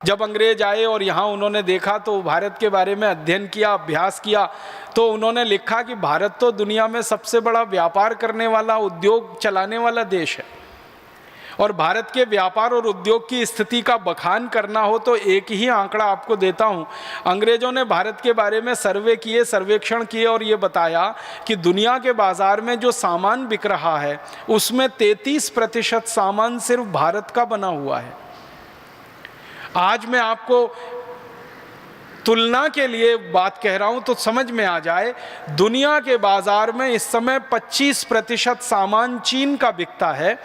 जब अंग्रेज आए और यहाँ उन्होंने देखा तो भारत के बारे में अध्ययन किया, अभ्यास किया, तो उन्होंने लिखा कि भारत तो दुनिया में सबसे बड़ा व्यापार करने वाला, उद्योग चलाने वाला देश है, और भारत के व्यापार और उद्योग की स्थिति का बखान करना हो तो एक ही आंकड़ा आपको देता हूँ। अंग्रेजों ने भारत के बारे में सर्वे किए, सर्वेक्षण किए और ये बताया कि दुनिया के बाजार में जो सामान बिक रहा है उसमें 33% सामान सिर्फ भारत का बना हुआ है। आज मैं आपको तुलना के लिए बात कह रहा हूं तो समझ में आ जाए, दुनिया के बाजार में इस समय 25% सामान चीन का बिकता है।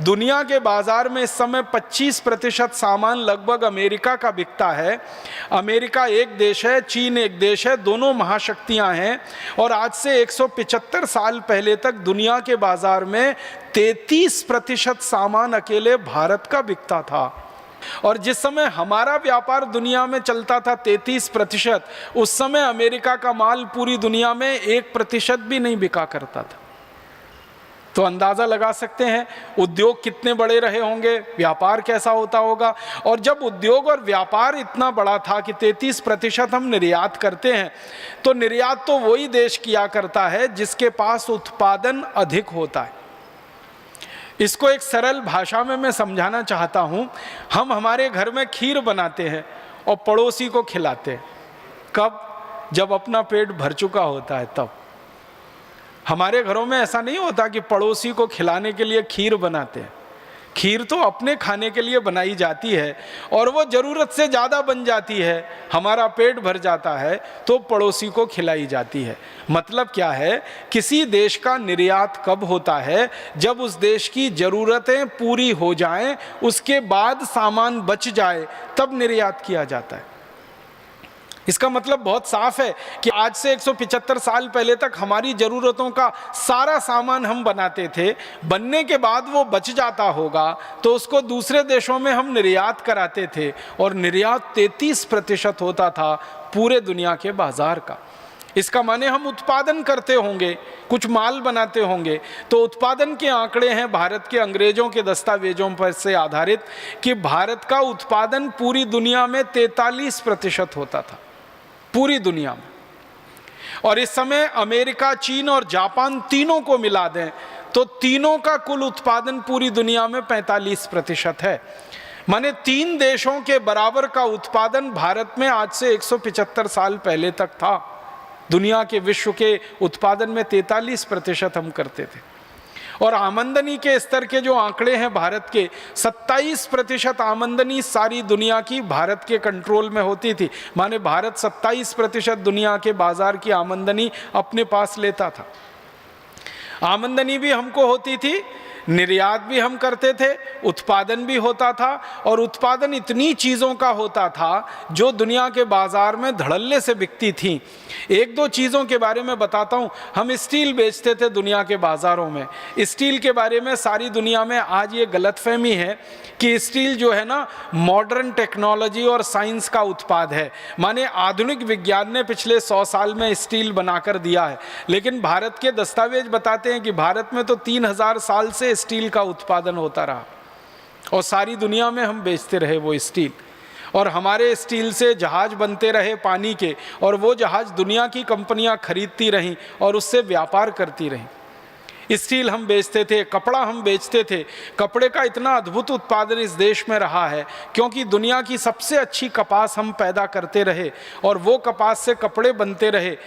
दुनिया के बाजार में इस समय 25% सामान लगभग अमेरिका का बिकता है। अमेरिका एक देश है, चीन एक देश है, दोनों महाशक्तियां हैं। और आज से 175 साल पहले तक दुनिया के बाजार में 33% सामान अकेले भारत का बिकता था। और जिस समय हमारा व्यापार दुनिया में चलता था 33%, उस समय अमेरिका का माल पूरी दुनिया में 1% भी नहीं बिका करता था। तो अंदाजा लगा सकते हैं उद्योग कितने बड़े रहे होंगे, व्यापार कैसा होता होगा। और जब उद्योग और व्यापार इतना बड़ा था कि 33% हम निर्यात करते हैं, तो निर्यात तो वही देश किया करता है जिसके पास उत्पादन अधिक होता है। इसको एक सरल भाषा में मैं समझाना चाहता हूँ। हम हमारे घर में खीर बनाते हैं और पड़ोसी को खिलाते हैं। कब? जब अपना पेट भर चुका होता है तब। हमारे घरों में ऐसा नहीं होता कि पड़ोसी को खिलाने के लिए खीर बनाते हैं। खीर तो अपने खाने के लिए बनाई जाती है और वो ज़रूरत से ज़्यादा बन जाती है, हमारा पेट भर जाता है तो पड़ोसी को खिलाई जाती है। मतलब क्या है, किसी देश का निर्यात कब होता है? जब उस देश की ज़रूरतें पूरी हो जाएं, उसके बाद सामान बच जाए, तब निर्यात किया जाता है। इसका मतलब बहुत साफ है कि आज से 175 साल पहले तक हमारी ज़रूरतों का सारा सामान हम बनाते थे, बनने के बाद वो बच जाता होगा तो उसको दूसरे देशों में हम निर्यात कराते थे, और निर्यात 33% होता था पूरे दुनिया के बाजार का। इसका माने हम उत्पादन करते होंगे, कुछ माल बनाते होंगे। तो उत्पादन के आंकड़े हैं भारत के अंग्रेजों के दस्तावेजों पर से आधारित कि भारत का उत्पादन पूरी दुनिया में 43% होता था, पूरी दुनिया में। और इस समय अमेरिका, चीन और जापान तीनों को मिला दें तो तीनों का कुल उत्पादन पूरी दुनिया में 45% है। माने 3 देशों के बराबर का उत्पादन भारत में आज से 175 साल पहले तक था। दुनिया के विश्व के उत्पादन में 43% हम करते थे। और आमदनी के स्तर के जो आंकड़े हैं भारत के, 27% आमदनी सारी दुनिया की भारत के कंट्रोल में होती थी। माने भारत 27% दुनिया के बाजार की आमदनी अपने पास लेता था। आमदनी भी हमको होती थी, निर्यात भी हम करते थे, उत्पादन भी होता था। और उत्पादन इतनी चीज़ों का होता था जो दुनिया के बाजार में धड़ल्ले से बिकती थी। एक दो चीज़ों के बारे में बताता हूँ। हम स्टील बेचते थे दुनिया के बाज़ारों में। स्टील के बारे में सारी दुनिया में आज ये गलतफहमी है कि स्टील जो है ना, मॉडर्न टेक्नोलॉजी और साइंस का उत्पाद है। माने आधुनिक विज्ञान ने पिछले 100 साल में स्टील बनाकर दिया है। लेकिन भारत के दस्तावेज बताते हैं कि भारत में तो 3000 साल से स्टील का उत्पादन होता रहा और सारी दुनिया में हम बेचते रहे वो स्टील। और हमारे स्टील से जहाज बनते रहे पानी के, और वो जहाज दुनिया की कंपनियां खरीदती रहीं और उससे व्यापार करती रहीं। स्टील हम बेचते थे, कपड़ा हम बेचते थे। कपड़े का इतना अद्भुत उत्पादन इस देश में रहा है क्योंकि दुनिया की सबसे अच्छी कपास हम पैदा करते रहे और वो कपास से कपड़े बनते रहे।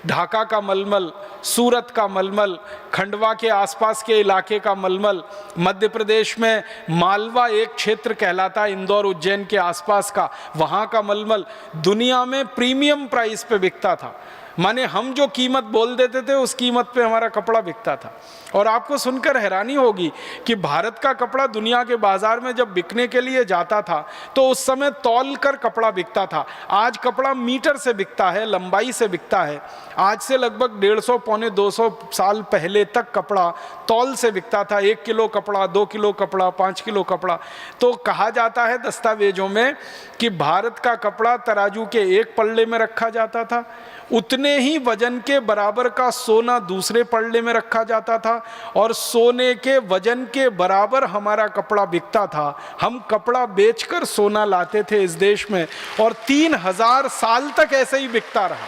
ढाका का मलमल, सूरत का मलमल, खंडवा के आसपास के इलाके का मलमल, मध्य प्रदेश में मालवा एक क्षेत्र कहलाता है, इंदौर उज्जैन के आसपास का, वहाँ का मलमल दुनिया में प्रीमियम प्राइस पे बिकता था। माने हम जो कीमत बोल देते थे उस कीमत पे हमारा कपड़ा बिकता था। और आपको सुनकर हैरानी होगी कि भारत का कपड़ा दुनिया के बाजार में जब बिकने के लिए जाता था तो उस समय तौल कर कपड़ा बिकता था। आज कपड़ा मीटर से बिकता है, लंबाई से बिकता है। आज से लगभग 150 पौने 200 साल पहले तक कपड़ा तौल से बिकता था। 1 किलो कपड़ा, 2 किलो कपड़ा, 5 किलो कपड़ा। तो कहा जाता है दस्तावेजों में कि भारत का कपड़ा तराजू के एक पल्ले में रखा जाता था, उतने ही वजन के बराबर का सोना दूसरे पल्ले में रखा जाता था और सोने के वजन के बराबर हमारा कपड़ा बिकता था। हम कपड़ा बेचकर सोना लाते थे इस देश में और 3000 साल तक ऐसे ही बिकता रहा।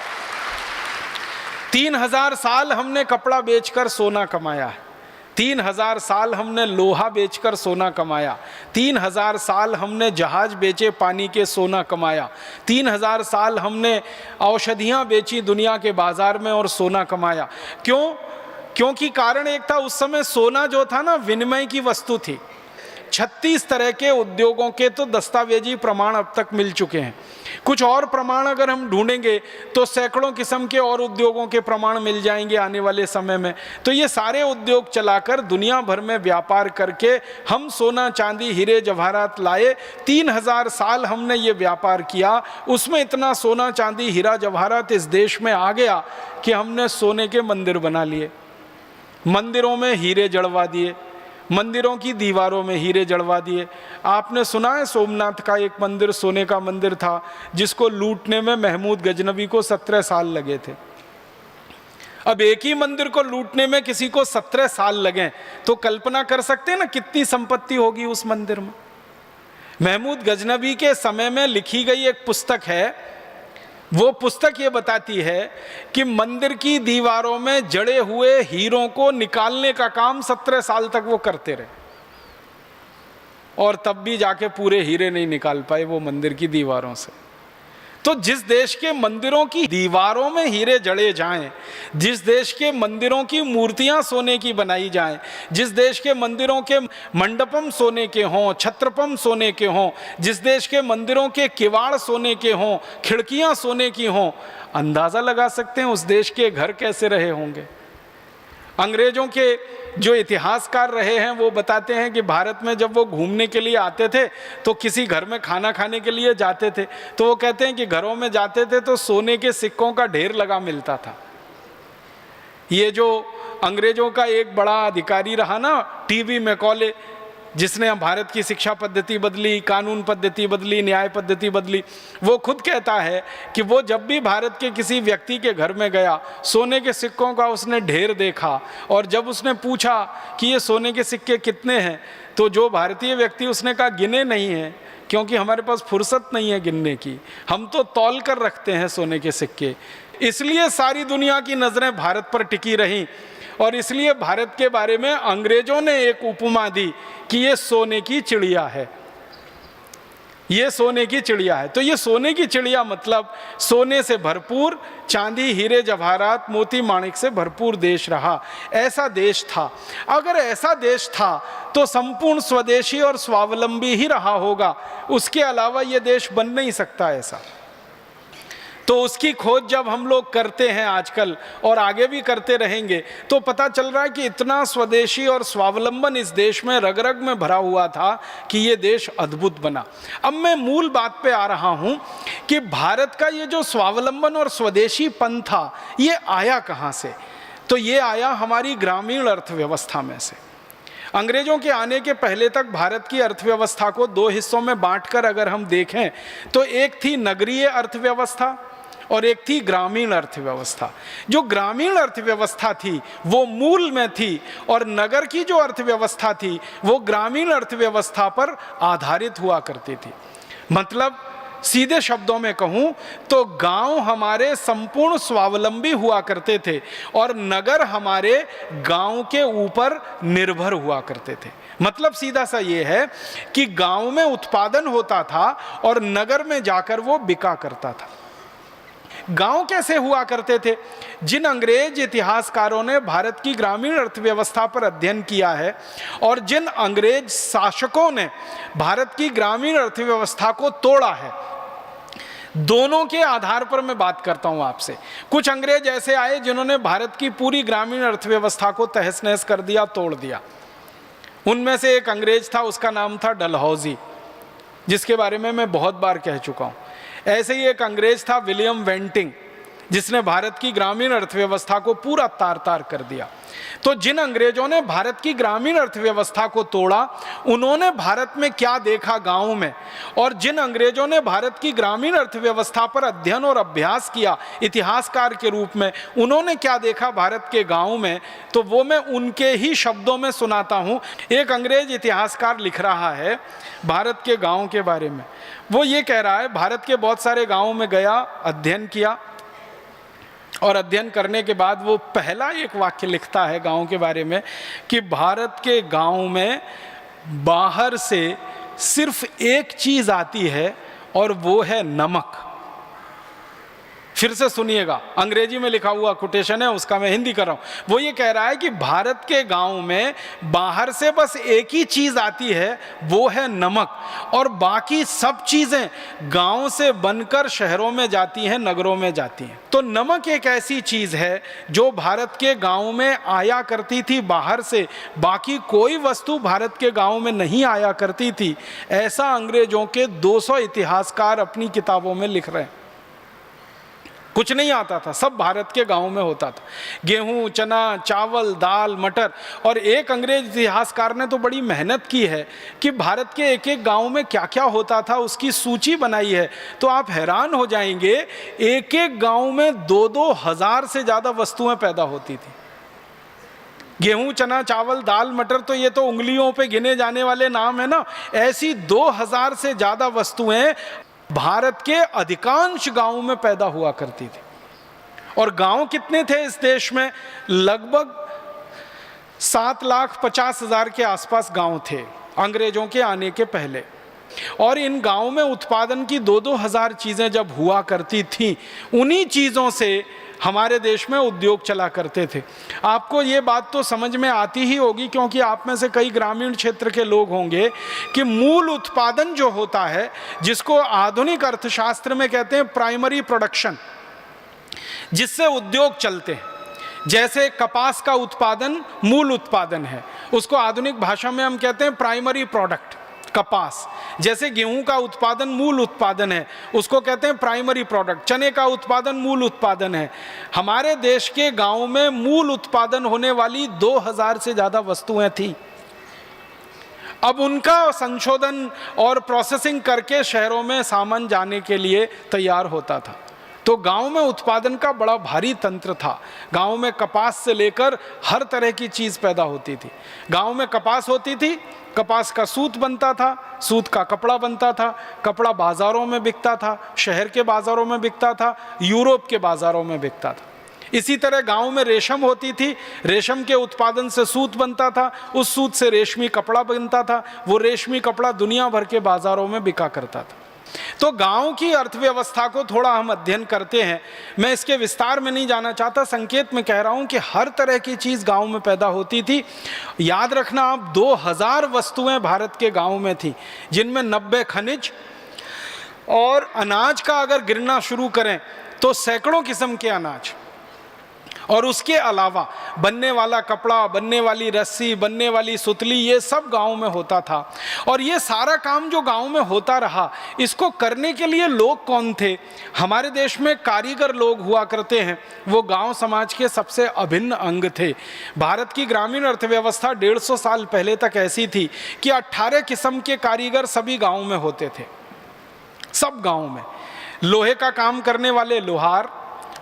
3000 साल हमने कपड़ा बेचकर सोना कमाया है। 3000 साल हमने लोहा बेचकर सोना कमाया। 3000 साल हमने जहाज बेचे पानी के सोना कमाया। 3000 साल हमने औषधियां बेची दुनिया के बाजार में और सोना कमाया। क्यों? क्योंकि कारण एक था, उस समय सोना जो था ना विनिमय की वस्तु थी। 36 तरह के उद्योगों के तो दस्तावेजी प्रमाण अब तक मिल चुके हैं। कुछ और प्रमाण अगर हम ढूंढेंगे तो सैकड़ों किस्म के और उद्योगों के प्रमाण मिल जाएंगे आने वाले समय में। तो ये सारे उद्योग चलाकर दुनिया भर में व्यापार करके हम सोना चांदी हीरे जवाहरात लाए। 3000 साल हमने ये व्यापार किया, उसमें इतना सोना चांदी हीरा जवाहरात इस देश में आ गया कि हमने सोने के मंदिर बना लिए, मंदिरों में हीरे जड़वा दिए, मंदिरों की दीवारों में हीरे जड़वा दिए। आपने सुना है सोमनाथ का एक मंदिर सोने का मंदिर था जिसको लूटने में महमूद गजनवी को 17 साल लगे थे। अब एक ही मंदिर को लूटने में किसी को 17 साल लगे तो कल्पना कर सकते हैं ना कितनी संपत्ति होगी उस मंदिर में। महमूद गजनवी के समय में लिखी गई एक पुस्तक है, वो पुस्तक ये बताती है कि मंदिर की दीवारों में जड़े हुए हीरों को निकालने का काम 17 साल तक वो करते रहे और तब भी जाके पूरे हीरे नहीं निकाल पाए वो मंदिर की दीवारों से। तो जिस देश के मंदिरों की दीवारों में हीरे जड़े जाएं, जिस देश के मंदिरों की मूर्तियां सोने की बनाई जाएं, जिस देश के मंदिरों के मंडपम सोने के हों, छत्रपम सोने के हों, जिस देश के मंदिरों के किवाड़ सोने के हों, खिड़कियां सोने की हों, अंदाजा लगा सकते हैं उस देश के घर कैसे रहे होंगे। अंग्रेजों के जो इतिहासकार रहे हैं वो बताते हैं कि भारत में जब वो घूमने के लिए आते थे तो किसी घर में खाना खाने के लिए जाते थे तो वो कहते हैं कि घरों में जाते थे तो सोने के सिक्कों का ढेर लगा मिलता था। ये जो अंग्रेजों का एक बड़ा अधिकारी रहा ना टीवी मैकॉले, जिसने भारत की शिक्षा पद्धति बदली, कानून पद्धति बदली, न्याय पद्धति बदली, वो खुद कहता है कि वो जब भी भारत के किसी व्यक्ति के घर में गया सोने के सिक्कों का उसने ढेर देखा और जब उसने पूछा कि ये सोने के सिक्के कितने हैं तो जो भारतीय व्यक्ति उसने कहा गिने नहीं है क्योंकि हमारे पास फुर्सत नहीं है गिनने की, हम तो तौल कर रखते हैं सोने के सिक्के। इसलिए सारी दुनिया की नज़रें भारत पर टिकी रहीं और इसलिए भारत के बारे में अंग्रेजों ने एक उपमा दी कि ये सोने की चिड़िया है, ये सोने की चिड़िया है। तो ये सोने की चिड़िया मतलब सोने से भरपूर, चांदी हीरे जवाहरात मोती माणिक से भरपूर देश रहा। ऐसा देश था। अगर ऐसा देश था तो संपूर्ण स्वदेशी और स्वावलंबी ही रहा होगा, उसके अलावा ये देश बन नहीं सकता ऐसा। तो उसकी खोज जब हम लोग करते हैं आजकल और आगे भी करते रहेंगे तो पता चल रहा है कि इतना स्वदेशी और स्वावलंबन इस देश में रग रग में भरा हुआ था कि ये देश अद्भुत बना। अब मैं मूल बात पे आ रहा हूं कि भारत का ये जो स्वावलंबन और स्वदेशीपन था ये आया कहाँ से? तो ये आया हमारी ग्रामीण अर्थव्यवस्था में से। अंग्रेजों के आने के पहले तक भारत की अर्थव्यवस्था को दो हिस्सों में बांटकर अगर हम देखें तो एक थी नगरीय अर्थव्यवस्था और एक थी ग्रामीण अर्थव्यवस्था। जो ग्रामीण अर्थव्यवस्था थी वो मूल में थी और नगर की जो अर्थव्यवस्था थी वो ग्रामीण अर्थव्यवस्था पर आधारित हुआ करती थी। मतलब सीधे शब्दों में कहूं तो गांव हमारे संपूर्ण स्वावलंबी हुआ करते थे और नगर हमारे गांव के ऊपर निर्भर हुआ करते थे। मतलब सीधा सा ये है कि गांव में उत्पादन होता था और नगर में जाकर वो बिका करता था। गांव कैसे हुआ करते थे? जिन अंग्रेज इतिहासकारों ने भारत की ग्रामीण अर्थव्यवस्था पर अध्ययन किया है और जिन अंग्रेज शासकों ने भारत की ग्रामीण अर्थव्यवस्था को तोड़ा है, दोनों के आधार पर मैं बात करता हूं आपसे। कुछ अंग्रेज ऐसे आए जिन्होंने भारत की पूरी ग्रामीण अर्थव्यवस्था को तहस नहस कर दिया, तोड़ दिया। उनमें से एक अंग्रेज था, उसका नाम था डलहौजी, जिसके बारे में मैं बहुत बार कह चुका हूं। ऐसे ही एक अंग्रेज था विलियम वेंटिंग, जिसने भारत की ग्रामीण अर्थव्यवस्था को पूरा तार तार कर दिया। तो जिन अंग्रेजों ने भारत की ग्रामीण अर्थव्यवस्था को तोड़ा, उन्होंने भारत में क्या देखा गांव में, और जिन अंग्रेजों ने भारत की ग्रामीण अर्थव्यवस्था पर अध्ययन और अभ्यास किया इतिहासकार के रूप में, उन्होंने क्या देखा भारत के गांव में, तो वो मैं उनके ही शब्दों में सुनाता हूं। एक अंग्रेज इतिहासकार लिख रहा है भारत के गांव के बारे में। वो ये कह रहा है, भारत के बहुत सारे गांवों में गया, अध्ययन किया, और अध्ययन करने के बाद वो पहला एक वाक्य लिखता है गांव के बारे में कि भारत के गांव में बाहर से सिर्फ एक चीज आती है और वो है नमक। फिर से सुनिएगा, अंग्रेजी में लिखा हुआ कोटेशन है, उसका मैं हिंदी कर रहा हूं। वो ये कह रहा है कि भारत के गांव में बाहर से बस एक ही चीज आती है, वो है नमक, और बाकी सब चीजें गांव से बनकर शहरों में जाती हैं, नगरों में जाती हैं। तो नमक एक ऐसी चीज है जो भारत के गांव में आया करती थी बाहर से, बाकी कोई वस्तु भारत के गांव में नहीं आया करती थी। ऐसा अंग्रेजों के 200 इतिहासकार अपनी किताबों में लिख रहे हैं। कुछ नहीं आता था, सब भारत के गांव में होता था, गेहूं, चना, चावल, दाल, मटर। और एक अंग्रेज इतिहासकार ने तो बड़ी मेहनत की है कि भारत के एक एक गांव में क्या क्या होता था उसकी सूची बनाई है। तो आप हैरान हो जाएंगे, एक एक गांव में 2-2 हजार से ज़्यादा वस्तुएं पैदा होती थी। गेहूं, चना, चावल, दाल, मटर, तो ये तो उंगलियों पे गिने जाने वाले नाम है ना। ऐसी 2000 से ज़्यादा वस्तुएं भारत के अधिकांश गांवों में पैदा हुआ करती थी। और गांव कितने थे इस देश में? लगभग 7,50,000 के आसपास गांव थे अंग्रेजों के आने के पहले। और इन गांवों में उत्पादन की 2-2 हजार चीजें जब हुआ करती थी, उन्हीं चीजों से हमारे देश में उद्योग चला करते थे। आपको ये बात तो समझ में आती ही होगी, क्योंकि आप में से कई ग्रामीण क्षेत्र के लोग होंगे, कि मूल उत्पादन जो होता है, जिसको आधुनिक अर्थशास्त्र में कहते हैं प्राइमरी प्रोडक्शन, जिससे उद्योग चलते हैं, जैसे कपास का उत्पादन मूल उत्पादन है, उसको आधुनिक भाषा में हम कहते हैं प्राइमरी प्रोडक्ट कपास। जैसे गेहूं का उत्पादन मूल उत्पादन है, उसको कहते हैं प्राइमरी प्रोडक्ट। चने का उत्पादन मूल उत्पादन है। हमारे देश के गांव में मूल उत्पादन होने वाली 2000 से ज्यादा वस्तुएं थी। अब उनका संशोधन और प्रोसेसिंग करके शहरों में सामान जाने के लिए तैयार होता था। तो गांव में उत्पादन का बड़ा भारी तंत्र था। गांव में कपास से लेकर हर तरह की चीज पैदा होती थी। गांव में कपास होती थी, कपास का सूत बनता था, सूत का कपड़ा बनता था, कपड़ा बाजारों में बिकता था, शहर के बाजारों में बिकता था, यूरोप के बाजारों में बिकता था। इसी तरह गांव में रेशम होती थी, रेशम के उत्पादन से सूत बनता था, उस सूत से रेशमी कपड़ा बनता था, वो रेशमी कपड़ा दुनिया भर के बाजारों में बिका करता था। तो गांव की अर्थव्यवस्था को थोड़ा हम अध्ययन करते हैं। मैं इसके विस्तार में नहीं जाना चाहता, संकेत में कह रहा हूं कि हर तरह की चीज गांव में पैदा होती थी। याद रखना आप, 2000 वस्तुएं भारत के गांव में थी, जिनमें 90 खनिज और अनाज का अगर गिनना शुरू करें तो सैकड़ों किस्म के अनाज, और उसके अलावा बनने वाला कपड़ा, बनने वाली रस्सी, बनने वाली सुतली, ये सब गांव में होता था। और ये सारा काम जो गांव में होता रहा, इसको करने के लिए लोग कौन थे? हमारे देश में कारीगर लोग हुआ करते हैं, वो गांव समाज के सबसे अभिन्न अंग थे। भारत की ग्रामीण अर्थव्यवस्था 150 साल पहले तक ऐसी थी कि 18 किस्म के कारीगर सभी गाँव में होते थे। सब गाँव में लोहे का काम करने वाले लोहार,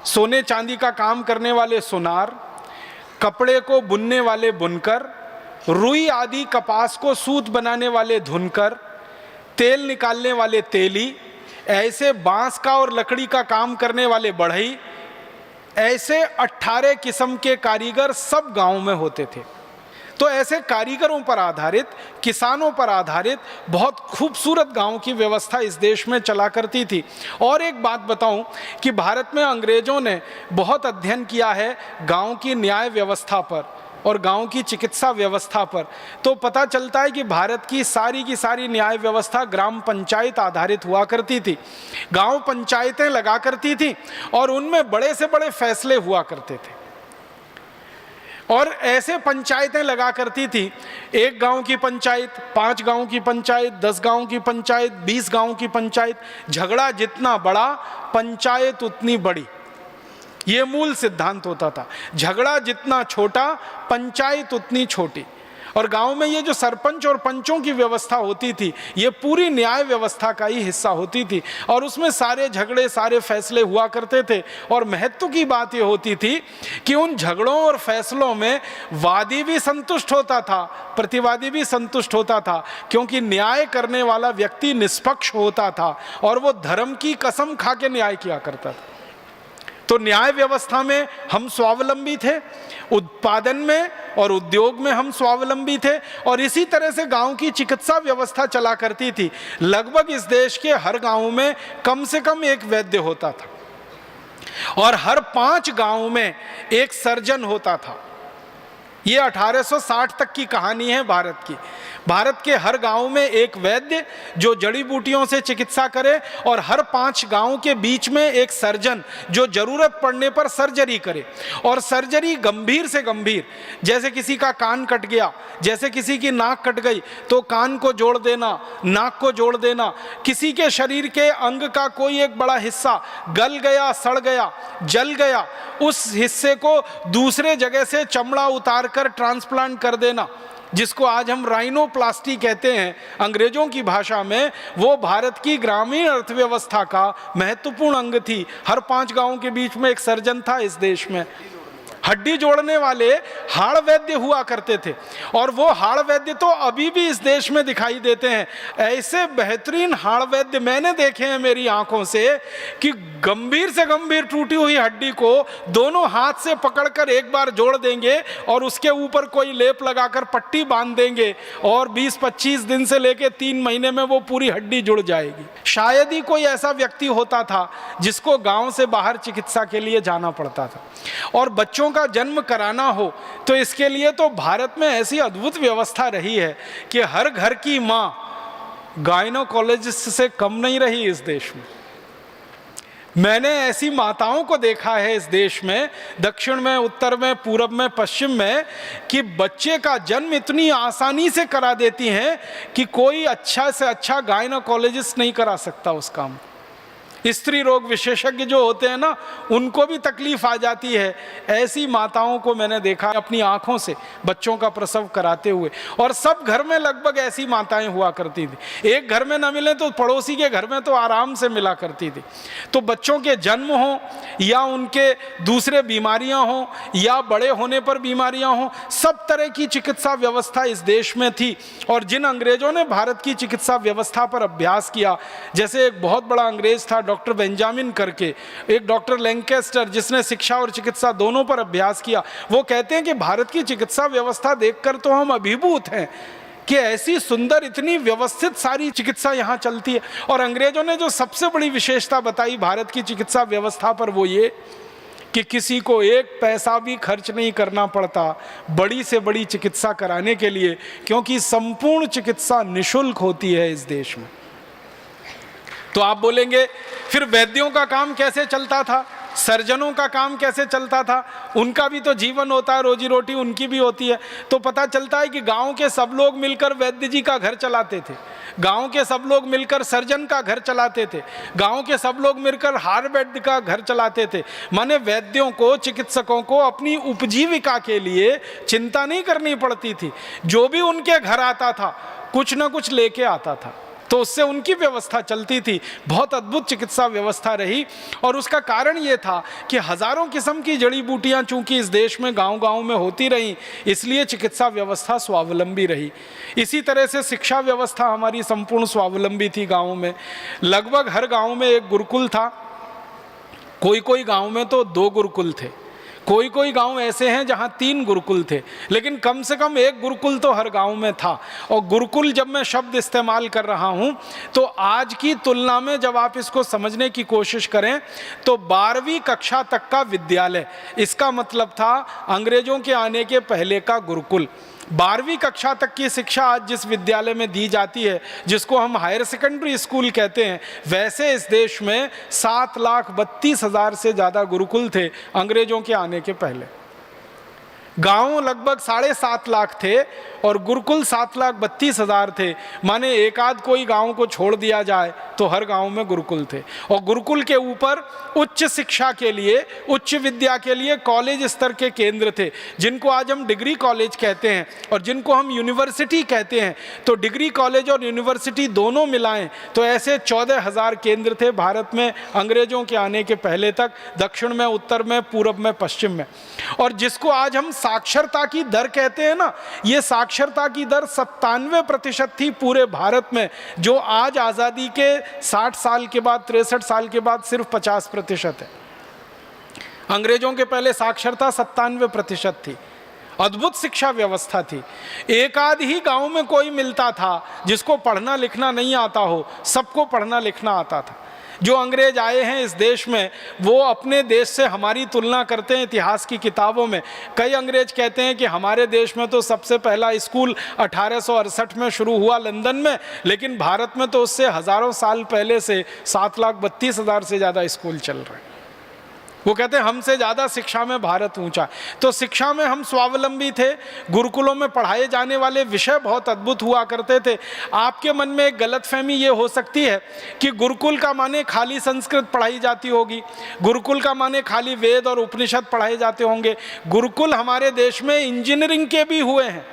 सोने चांदी का काम करने वाले सुनार, कपड़े को बुनने वाले बुनकर, रुई आदि कपास को सूत बनाने वाले धुनकर, तेल निकालने वाले तेली, ऐसे बांस का और लकड़ी का काम करने वाले बढ़ई, ऐसे 18 किस्म के कारीगर सब गांव में होते थे। तो ऐसे कारीगरों पर आधारित, किसानों पर आधारित बहुत खूबसूरत गांव की व्यवस्था इस देश में चला करती थी। और एक बात बताऊं कि भारत में अंग्रेजों ने बहुत अध्ययन किया है गांव की न्याय व्यवस्था पर और गांव की चिकित्सा व्यवस्था पर। तो पता चलता है कि भारत की सारी न्याय व्यवस्था ग्राम पंचायत आधारित हुआ करती थी। गांव पंचायतें लगा करती थी और उनमें बड़े से बड़े फैसले हुआ करते थे। और ऐसे पंचायतें लगा करती थी, 1 गांव की पंचायत, 5 गांव की पंचायत, 10 गांव की पंचायत, 20 गांव की पंचायत। झगड़ा जितना बड़ा, पंचायत उतनी बड़ी। ये मूल सिद्धांत होता था। झगड़ा जितना छोटा, पंचायत उतनी छोटी। और गांव में ये जो सरपंच और पंचों की व्यवस्था होती थी, ये पूरी न्याय व्यवस्था का ही हिस्सा होती थी और उसमें सारे झगड़े, सारे फैसले हुआ करते थे। और महत्व की बात ये होती थी कि उन झगड़ों और फैसलों में वादी भी संतुष्ट होता था, प्रतिवादी भी संतुष्ट होता था, क्योंकि न्याय करने वाला व्यक्ति निष्पक्ष होता था और वो धर्म की कसम खा के न्याय किया करता था। तो न्याय व्यवस्था में हम स्वावलंबी थे, उत्पादन में और उद्योग में हम स्वावलंबी थे। और इसी तरह से गांव की चिकित्सा व्यवस्था चला करती थी। लगभग इस देश के हर गांव में कम से कम एक वैद्य होता था और हर 5 गांव में एक सर्जन होता था। ये 1860 तक की कहानी है भारत की। भारत के हर गांव में एक वैद्य जो जड़ी बूटियों से चिकित्सा करे और हर 5 गांव के बीच में एक सर्जन जो जरूरत पड़ने पर सर्जरी करे। और सर्जरी गंभीर से गंभीर, जैसे किसी का कान कट गया, जैसे किसी की नाक कट गई तो कान को जोड़ देना, नाक को जोड़ देना, किसी के शरीर के अंग का कोई एक बड़ा हिस्सा गल गया, सड़ गया, जल गया, उस हिस्से को दूसरे जगह से चमड़ा उतार कर ट्रांसप्लांट कर देना, जिसको आज हम राइनोप्लास्टी कहते हैं अंग्रेजों की भाषा में, वो भारत की ग्रामीण अर्थव्यवस्था का महत्वपूर्ण अंग थी। हर 5 गांवों के बीच में एक सर्जन था इस देश में। हड्डी जोड़ने वाले हाड़ वैद्य हुआ करते थे और वो हाड़ वैद्य तो अभी भी इस देश में दिखाई देते हैं। ऐसे बेहतरीन हाड़ वैद्य मैंने देखे हैं मेरी आंखों से कि गंभीर से गंभीर टूटी हुई हड्डी को दोनों हाथ से पकड़कर एक बार जोड़ देंगे और उसके ऊपर कोई लेप लगाकर पट्टी बांध देंगे और 20-25 दिन से लेकर 3 महीने में वो पूरी हड्डी जुड़ जाएगी। शायद ही कोई ऐसा व्यक्ति होता था जिसको गांव से बाहर चिकित्सा के लिए जाना पड़ता था। और बच्चों का जन्म कराना हो तो इसके लिए तो भारत में ऐसी अद्भुत व्यवस्था रही है कि हर घर की मां गायनोकोलॉजिस्ट से कम नहीं रही इस देश में। मैंने ऐसी माताओं को देखा है इस देश में, दक्षिण में, उत्तर में, पूरब में, पश्चिम में, कि बच्चे का जन्म इतनी आसानी से करा देती हैं कि कोई अच्छा से अच्छा गायनोकोलॉजिस्ट नहीं करा सकता उस काम। स्त्री रोग विशेषज्ञ जो होते हैं ना, उनको भी तकलीफ आ जाती है। ऐसी माताओं को मैंने देखा अपनी आंखों से बच्चों का प्रसव कराते हुए। और सब घर में लगभग ऐसी माताएं हुआ करती थी। एक घर में न मिले तो पड़ोसी के घर में तो आराम से मिला करती थी। तो बच्चों के जन्म हो या उनके दूसरे बीमारियां हो या बड़े होने पर बीमारियां हो, सब तरह की चिकित्सा व्यवस्था इस देश में थी। और जिन अंग्रेजों ने भारत की चिकित्सा व्यवस्था पर अभ्यास किया, जैसे एक बहुत बड़ा अंग्रेज था डॉक्टर बेंजामिन करके, एक डॉक्टर लैंकेस्टर जिसने शिक्षा और चिकित्सा दोनों पर अभ्यास किया, वो कहते हैं कि भारत की चिकित्सा व्यवस्था देखकर तो हम अभिभूत हैं कि ऐसी सुंदर, इतनी व्यवस्थित सारी चिकित्सा यहाँ चलती है। और अंग्रेजों ने जो सबसे बड़ी विशेषता बताई भारत की चिकित्सा व्यवस्था पर, वो ये कि किसी को एक पैसा भी खर्च नहीं करना पड़ता बड़ी से बड़ी चिकित्सा कराने के लिए, क्योंकि संपूर्ण चिकित्सा निःशुल्क होती है इस देश में। तो आप बोलेंगे फिर वैद्यों का काम कैसे चलता था, सर्जनों का काम कैसे चलता था? उनका भी तो जीवन होता है, रोजी रोटी उनकी भी होती है। तो पता चलता है कि गांव के सब लोग मिलकर वैद्य जी का घर चलाते थे, गांव के सब लोग मिलकर सर्जन का घर चलाते थे, गांव के सब लोग मिलकर हाड़ वैद्य का घर चलाते थे। माने वैद्यों को, चिकित्सकों को अपनी उपजीविका के लिए चिंता नहीं करनी पड़ती थी। जो भी उनके घर आता था कुछ ना कुछ लेके आता था, तो उससे उनकी व्यवस्था चलती थी। बहुत अद्भुत चिकित्सा व्यवस्था रही। और उसका कारण ये था कि हजारों किस्म की जड़ी बूटियां चूंकि इस देश में गांव-गांव में होती रहीं, इसलिए चिकित्सा व्यवस्था स्वावलंबी रही। इसी तरह से शिक्षा व्यवस्था हमारी संपूर्ण स्वावलंबी थी गाँव में। लगभग हर गाँव में एक गुरुकुल था, कोई कोई गाँव में तो 2 गुरुकुल थे, कोई कोई गांव ऐसे हैं जहां 3 गुरुकुल थे, लेकिन कम से कम एक गुरुकुल तो हर गांव में था। और गुरुकुल जब मैं शब्द इस्तेमाल कर रहा हूं तो आज की तुलना में जब आप इसको समझने की कोशिश करें तो 12वीं कक्षा तक का विद्यालय, इसका मतलब था अंग्रेजों के आने के पहले का गुरुकुल। 12वीं कक्षा तक की शिक्षा आज जिस विद्यालय में दी जाती है, जिसको हम हायर सेकेंडरी स्कूल कहते हैं, वैसे इस देश में 7,32,000 से ज़्यादा गुरुकुल थे अंग्रेजों के आने के पहले। गांव लगभग 7.5 लाख थे और गुरुकुल 7,32,000 थे। माने एक आध कोई गांव को छोड़ दिया जाए तो हर गांव में गुरुकुल थे। और गुरुकुल के ऊपर उच्च शिक्षा के लिए, उच्च विद्या के लिए कॉलेज स्तर के केंद्र थे, जिनको आज हम डिग्री कॉलेज कहते हैं और जिनको हम यूनिवर्सिटी कहते हैं। तो डिग्री कॉलेज और यूनिवर्सिटी दोनों मिलाएं तो ऐसे 14,000 केंद्र थे भारत में अंग्रेजों के आने के पहले तक, दक्षिण में, उत्तर में, पूर्व में, पश्चिम में। और जिसको आज हम साक्षरता की दर कहते हैं ना, ये साक्षरता की दर 97% थी पूरे भारत में, जो आज आज़ादी के 60 साल के बाद, 63 साल के बाद सिर्फ 50% है। अंग्रेजों के पहले साक्षरता 97% थी। अद्भुत शिक्षा व्यवस्था थी। एक आध ही गांव में कोई मिलता था जिसको पढ़ना लिखना नहीं आता हो, सबको पढ़ना लिखना आता था। जो अंग्रेज आए हैं इस देश में, वो अपने देश से हमारी तुलना करते हैं इतिहास की किताबों में। कई अंग्रेज कहते हैं कि हमारे देश में तो सबसे पहला स्कूल 1868 में शुरू हुआ लंदन में, लेकिन भारत में तो उससे हज़ारों साल पहले से 7,32,000 से ज़्यादा स्कूल चल रहे हैं। वो कहते हैं हमसे ज़्यादा शिक्षा में भारत ऊंचा। तो शिक्षा में हम स्वावलंबी थे। गुरुकुलों में पढ़ाए जाने वाले विषय बहुत अद्भुत हुआ करते थे। आपके मन में एक गलतफहमी ये हो सकती है कि गुरुकुल का माने खाली संस्कृत पढ़ाई जाती होगी, गुरुकुल का माने खाली वेद और उपनिषद पढ़ाए जाते होंगे। गुरुकुल हमारे देश में इंजीनियरिंग के भी हुए हैं,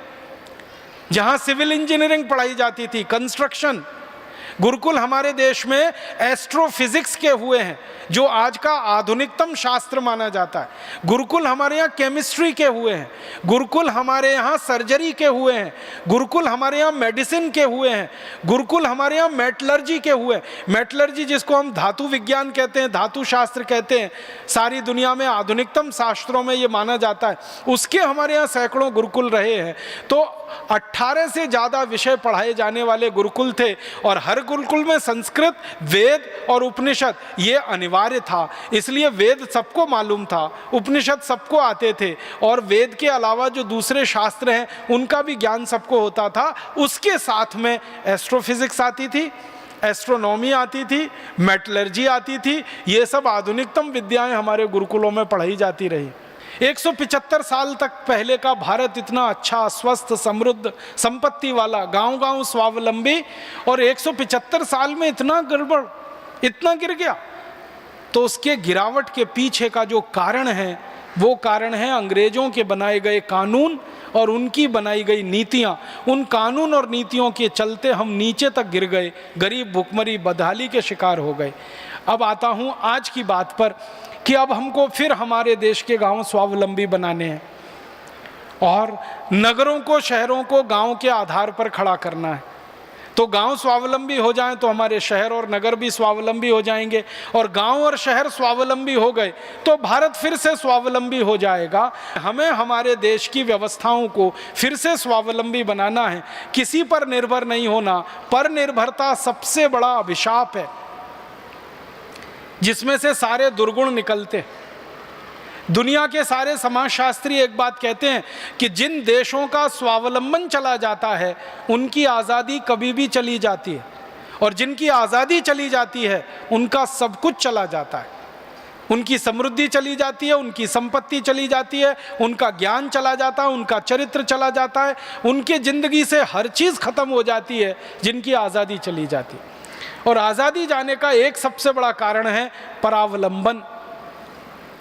जहाँ सिविल इंजीनियरिंग पढ़ाई जाती थी, कंस्ट्रक्शन। गुरुकुल हमारे देश में एस्ट्रोफिजिक्स के हुए हैं, जो आज का आधुनिकतम शास्त्र माना जाता है। गुरुकुल हमारे यहाँ केमिस्ट्री के हुए हैं, गुरुकुल हमारे यहाँ सर्जरी के हुए हैं, गुरुकुल हमारे यहाँ मेडिसिन के हुए हैं, गुरुकुल हमारे यहाँ मेटलर्जी के हुए। मेटलर्जी जिसको हम धातु विज्ञान कहते हैं, धातु शास्त्र कहते हैं, सारी दुनिया में आधुनिकतम शास्त्रों में ये माना जाता है, उसके हमारे यहाँ सैकड़ों गुरुकुल रहे हैं। तो 18 से ज़्यादा विषय पढ़ाए जाने वाले गुरुकुल थे और हर गुरुकुल में संस्कृत, वेद और उपनिषद ये अनिवार्य था। इसलिए वेद सबको मालूम था, उपनिषद सबको आते थे और वेद के अलावा जो दूसरे शास्त्र हैं उनका भी ज्ञान सबको होता था। उसके साथ में एस्ट्रोफिजिक्स आती थी, एस्ट्रोनॉमी आती थी, मेटलर्जी आती थी। ये सब आधुनिकतम विद्याएं हमारे गुरुकुलों में पढ़ाई जाती रही। 175 साल तक पहले का भारत इतना अच्छा, स्वस्थ, समृद्ध, संपत्ति वाला, गांव-गांव स्वावलंबी, और 175 साल में इतना गड़बड़, इतना गिर गया। तो उसके गिरावट के पीछे का जो कारण है, वो कारण है अंग्रेजों के बनाए गए कानून और उनकी बनाई गई नीतियां। उन कानून और नीतियों के चलते हम नीचे तक गिर गए, गरीब, भुखमरी, बदहाली के शिकार हो गए। अब आता हूं आज की बात पर कि अब हमको फिर हमारे देश के गांव स्वावलंबी बनाने हैं और नगरों को, शहरों को गांव के आधार पर खड़ा करना है। तो गांव स्वावलंबी हो जाएं तो हमारे शहर और नगर भी स्वावलंबी हो जाएंगे, और गांव और शहर स्वावलंबी हो गए तो भारत फिर से स्वावलंबी हो जाएगा। हमें हमारे देश की व्यवस्थाओं को फिर से स्वावलंबी बनाना है, किसी पर निर्भर नहीं होना। पर निर्भरता सबसे बड़ा अभिशाप है, जिसमें से सारे दुर्गुण निकलते। दुनिया के सारे समाजशास्त्री एक बात कहते हैं कि जिन देशों का स्वावलंबन चला जाता है उनकी आज़ादी कभी भी चली जाती है, और जिनकी आज़ादी चली जाती है उनका सब कुछ चला जाता है। उनकी समृद्धि चली जाती है, उनकी संपत्ति चली जाती है, उनका ज्ञान चला जाता है, उनका चरित्र चला जाता है, उनके ज़िंदगी से हर चीज़ खत्म हो जाती है जिनकी आज़ादी चली जाती है। और आज़ादी जाने का एक सबसे बड़ा कारण है परावलंबन,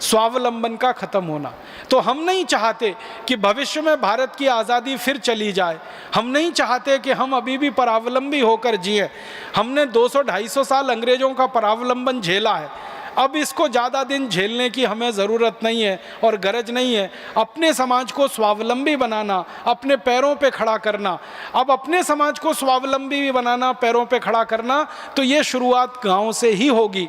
स्वावलंबन का खत्म होना। तो हम नहीं चाहते कि भविष्य में भारत की आज़ादी फिर चली जाए। हम नहीं चाहते कि हम अभी भी परावलंबी होकर जिएं। हमने 200-250 साल अंग्रेजों का परावलंबन झेला है, अब इसको ज़्यादा दिन झेलने की हमें ज़रूरत नहीं है और गरज नहीं है। अपने समाज को स्वावलंबी बनाना, अपने पैरों पे खड़ा करना। अब अपने समाज को स्वावलंबी भी बनाना, पैरों पे खड़ा करना, तो ये शुरुआत गांव से ही होगी।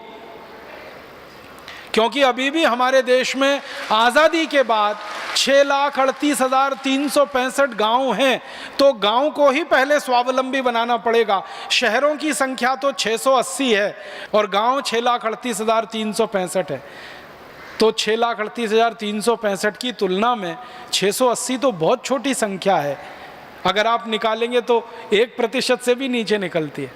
क्योंकि अभी भी हमारे देश में आज़ादी के बाद 6,38,365 गांव हैं, तो गांव को ही पहले स्वावलंबी बनाना पड़ेगा। शहरों की संख्या तो 680 है और गांव 6,38,365 है। तो 6,38,365 की तुलना में 680 तो बहुत छोटी संख्या है। अगर आप निकालेंगे तो 1% से भी नीचे निकलती है।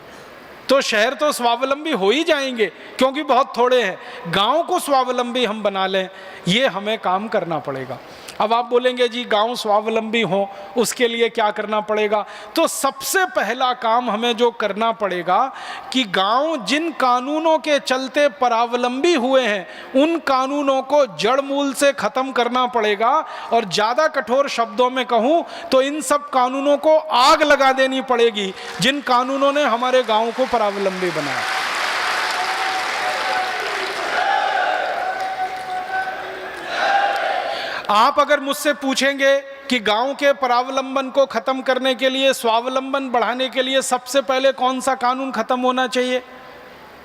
तो शहर तो स्वावलंबी हो ही जाएंगे क्योंकि बहुत थोड़े हैं। गांव को स्वावलंबी हम बना लें, ये हमें काम करना पड़ेगा। अब आप बोलेंगे जी गांव स्वावलंबी हो उसके लिए क्या करना पड़ेगा? तो सबसे पहला काम हमें जो करना पड़ेगा कि गांव जिन कानूनों के चलते परावलंबी हुए हैं उन कानूनों को जड़ मूल से खत्म करना पड़ेगा। और ज़्यादा कठोर शब्दों में कहूँ तो इन सब कानूनों को आग लगा देनी पड़ेगी जिन कानूनों ने हमारे गाँव को परावलंबी बनाया। आप अगर मुझसे पूछेंगे कि गांव के परावलंबन को खत्म करने के लिए, स्वावलंबन बढ़ाने के लिए सबसे पहले कौन सा कानून खत्म होना चाहिए,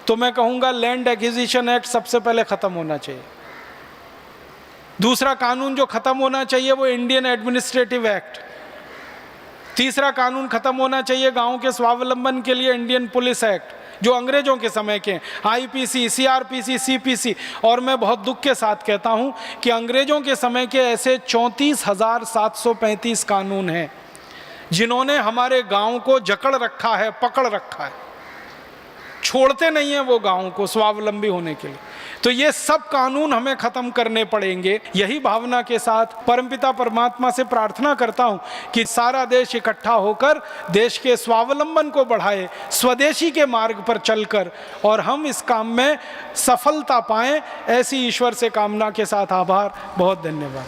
तो मैं कहूंगा लैंड एक्विजिशन एक्ट सबसे पहले खत्म होना चाहिए। दूसरा कानून जो खत्म होना चाहिए वो इंडियन एडमिनिस्ट्रेटिव एक्ट। तीसरा कानून खत्म होना चाहिए गांव के स्वावलंबन के लिए इंडियन पुलिस एक्ट जो अंग्रेजों के समय के, आईपीसी, सीआरपीसी, सीपीसी। और मैं बहुत दुख के साथ कहता हूं कि अंग्रेजों के समय के ऐसे 34,735 कानून हैं जिन्होंने हमारे गांव को जकड़ रखा है, पकड़ रखा है, छोड़ते नहीं है वो गांव को स्वावलंबी होने के लिए। तो ये सब कानून हमें खत्म करने पड़ेंगे। यही भावना के साथ परमपिता परमात्मा से प्रार्थना करता हूं कि सारा देश इकट्ठा होकर देश के स्वावलंबन को बढ़ाए, स्वदेशी के मार्ग पर चलकर, और हम इस काम में सफलता पाएं। ऐसी ईश्वर से कामना के साथ आभार। बहुत धन्यवाद।